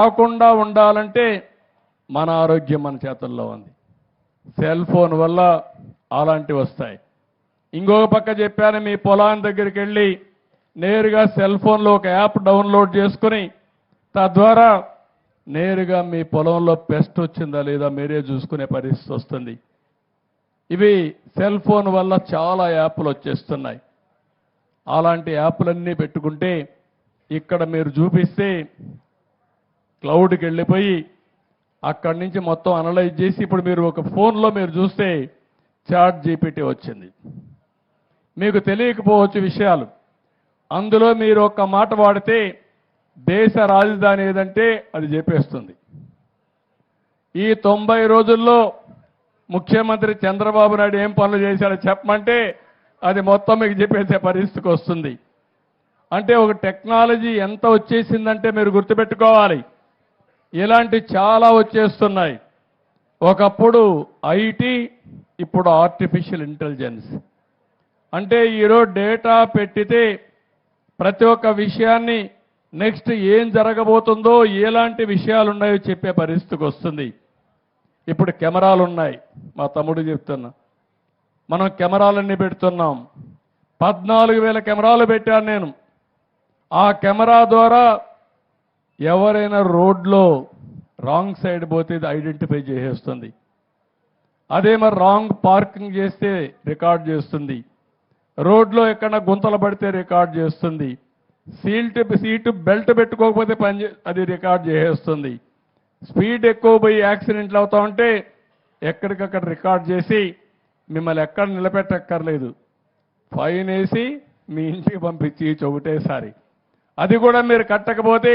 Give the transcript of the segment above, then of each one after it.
రాకుండా ఉండాలంటే మన ఆరోగ్యం మన చేతుల్లో ఉంది. సెల్ ఫోన్ వల్ల అలాంటివి వస్తాయి. ఇంకొక పక్క చెప్పాను, మీ పొలాన్ని దగ్గరికి వెళ్ళి నేరుగా సెల్ ఫోన్లో ఒక యాప్ డౌన్లోడ్ చేసుకుని తద్వారా నేరుగా మీ పొలంలో పెస్ట్ వచ్చిందా లేదా మీరే చూసుకునే పరిస్థితి వస్తుంది. ఇవి సెల్ ఫోన్ వల్ల చాలా యాప్లు వచ్చేస్తున్నాయి. అలాంటి యాప్లన్నీ పెట్టుకుంటే ఇక్కడ మీరు చూపిస్తే క్లౌడ్కి వెళ్ళిపోయి అక్కడి నుంచి మొత్తం అనలైజ్ చేసి ఇప్పుడు మీరు ఒక ఫోన్లో మీరు చూస్తే చాట్ జీపీటీ వచ్చింది. మీకు తెలియకపోవచ్చు విషయాలు. అందులో మీరు ఒక్క మాట వాడితే దేశ రాజధాని ఏదంటే అది చెప్పేస్తుంది. ఈ 90 రోజుల్లో ముఖ్యమంత్రి చంద్రబాబు నాయుడు ఏం పనులు చేశాడో చెప్పమంటే అది మొత్తం మీకు చెప్పేసే పరిస్థితికి వస్తుంది. అంటే ఒక టెక్నాలజీ ఎంత వచ్చేసిందంటే మీరు గుర్తుపెట్టుకోవాలి, ఇలాంటి చాలా వచ్చేస్తున్నాయి. ఒకప్పుడు ఐటీ, ఇప్పుడు ఆర్టిఫిషియల్ ఇంటెలిజెన్స్. అంటే ఈరోజు డేటా పెట్టితే ప్రతి ఒక్క విషయాన్ని నెక్స్ట్ ఏం జరగబోతుందో ఎలాంటి విషయాలు ఉన్నాయో చెప్పే పరిస్థితికి వస్తుంది. ఇప్పుడు కెమెరాలు ఉన్నాయి, మా తమ్ముడు చెప్తున్నా, మనం కెమెరాలన్నీ పెడుతున్నాం. 14,000 కెమెరాలు పెట్టాను నేను. ఆ కెమెరా ద్వారా ఎవరైనా రోడ్లో రాంగ్ సైడ్ పోతే ఇది ఐడెంటిఫై చేసేస్తుంది. అదే మరి రాంగ్ పార్కింగ్ చేస్తే రికార్డ్ చేస్తుంది. రోడ్లో ఎక్కడ గుంతలు పడితే రికార్డ్ చేస్తుంది. సీటు బెల్ట్ పెట్టుకోకపోతే అది రికార్డ్ చేసేస్తుంది. స్పీడ్ ఎక్కువ పోయి యాక్సిడెంట్లు అవుతా ఉంటే ఎక్కడికక్కడ రికార్డ్ చేసి మిమ్మల్ని ఎక్కడ నిలబెట్టక్కర్లేదు, ఫైన్ వేసి మీ ఇంటికి పంపించి ఒకటేసారి. అది కూడా మీరు కట్టకపోతే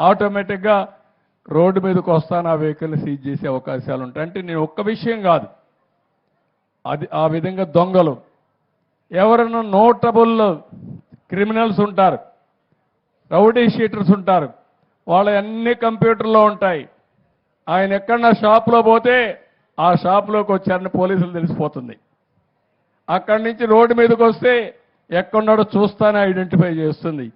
ఆటోమేటిక్గా రోడ్డు మీదకి వస్తాను ఆ వెహికల్ని సీజ్ చేసే అవకాశాలు ఉంటాయి. అంటే నేను ఒక్క విషయం కాదు, అది ఆ విధంగా దొంగలు ఎవరైనా నోటబుల్ క్రిమినల్స్ ఉంటారు, రౌడీ షీటర్స్ ఉంటారు, వాళ్ళ అన్ని కంప్యూటర్లో ఉంటాయి. ఆయన ఎక్కడన్నా షాప్లో పోతే ఆ షాప్లోకి వచ్చారని పోలీసులు తెలిసిపోతుంది. అక్కడి నుంచి రోడ్డు మీదకి వస్తే ఎక్కడున్నాడో చూస్తానే ఐడెంటిఫై చేస్తుంది.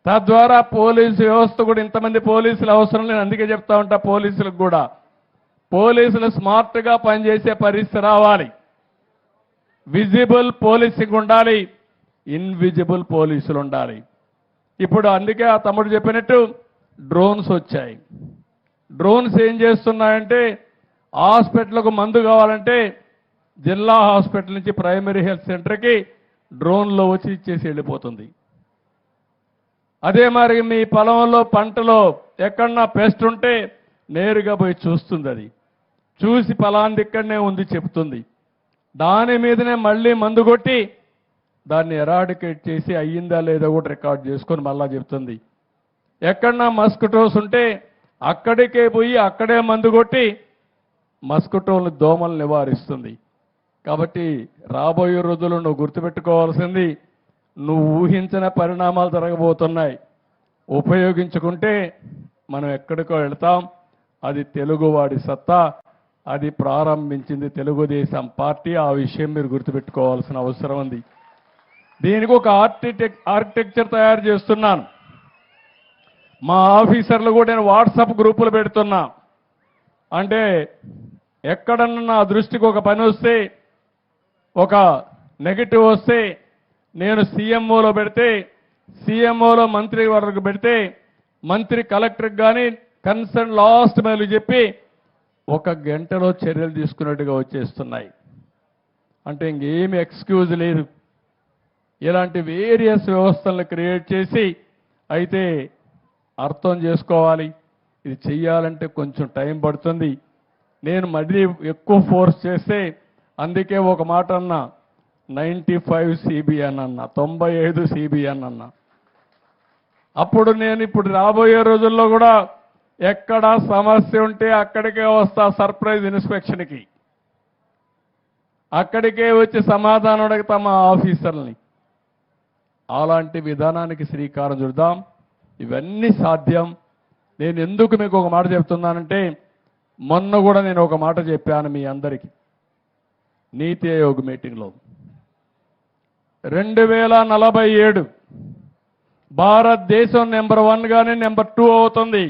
తద్వారా పోలీసు వ్యవస్థ కూడా, ఇంతమంది పోలీసులు అవసరం లేదు, అందుకే చెప్తా ఉంటా పోలీసులకు కూడా, పోలీసులు స్మార్ట్గా పనిచేసే పరిస్థితి రావాలి. విజిబుల్ పోలీసింగ్ ఉండాలి, ఇన్విజిబుల్ పోలీసులు ఉండాలి. ఇప్పుడు అందుకే ఆ తమ్ముడు చెప్పినట్టు డ్రోన్స్ వచ్చాయి. డ్రోన్స్ ఏం చేస్తున్నాయంటే హాస్పిటల్కు మందు కావాలంటే జిల్లా హాస్పిటల్ నుంచి ప్రైమరీ హెల్త్ సెంటర్కి డ్రోన్లో వచ్చి ఇచ్చేసి వెళ్ళిపోతుంది. అదే మరి మీ పొలంలో పంటలో ఎక్కడన్నా పెస్ట్ ఉంటే నేరుగా పోయి చూస్తుంది. అది చూసి ఫలాంది ఇక్కడనే ఉంది చెప్తుంది. దాని మీదనే మళ్ళీ మందు కొట్టి దాన్ని ఎరాడికేట్ చేసి అయ్యిందా లేదా కూడా రికార్డ్ చేసుకొని మళ్ళా చెప్తుంది. ఎక్కడన్నా మస్కిటోస్ ఉంటే అక్కడికే పోయి అక్కడే మందు కొట్టి మస్కిటోలను, దోమలు నివారిస్తుంది. కాబట్టి రాబోయే రోజుల్లో నువ్వు గుర్తుపెట్టుకోవాల్సింది, నువ్వు ఊహించిన పరిణామాలు జరగబోతున్నాయి. ఉపయోగించుకుంటే మనం ఎక్కడికో వెళ్తాం. అది తెలుగువాడి సత్తా, అది ప్రారంభించింది తెలుగుదేశం పార్టీ. ఆ విషయం మీరు గుర్తుపెట్టుకోవాల్సిన అవసరం ఉంది. దీనికి ఒక ఆర్కిటెక్చర్ తయారు చేస్తున్నాను. మా ఆఫీసర్లు కూడా నేను వాట్సాప్ గ్రూపులు పెడుతున్నా. అంటే ఎక్కడన్నా నా దృష్టికి ఒక పని వస్తే, ఒక నెగటివ్ వస్తే నేను సీఎంఓలో పెడితే, సీఎంఓలో మంత్రి వరకు పెడితే, మంత్రి కలెక్టర్కి కానీ కన్సర్న్ లాస్ట్ మైలు చెప్పి 1 గంటలో చర్యలు తీసుకున్నట్టుగా వచ్చేస్తున్నాయి. అంటే ఇంకేమి ఎక్స్క్యూజ్ లేదు. ఇలాంటి వేరియస్ వ్యవస్థలను క్రియేట్ చేసి, అయితే అర్థం చేసుకోవాలి, ఇది చెయ్యాలంటే కొంచెం టైం పడుతుంది. నేను మళ్ళీ ఎక్కువ ఫోర్స్ చేస్తే, అందుకే ఒక మాట అన్నా, 95 CBN అన్నా, 95 CBN అన్నా. అప్పుడు నేను ఇప్పుడు రాబోయే రోజుల్లో కూడా ఎక్కడ సమస్య ఉంటే అక్కడికే వస్తా, సర్ప్రైజ్ ఇన్స్పెక్షన్కి. అక్కడికే వచ్చి సమాధానం అడుగుతా మా ఆఫీసర్లని. అలాంటి విధానానికి శ్రీకారం చుడదాం. ఇవన్నీ సాధ్యం. నేను ఎందుకు మీకు ఒక మాట చెప్తున్నానంటే, మొన్న కూడా నేను ఒక మాట చెప్పాను మీ అందరికీ నీతి ఆయోగ్ మీటింగ్లో. 2047 భారతదేశం నెంబర్ 1 గానే నెంబర్ 2 అవుతుంది.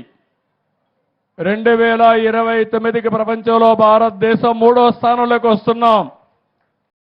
2029కి ప్రపంచంలో భారతదేశం 3వ స్థానంలోకి వస్తున్నాం.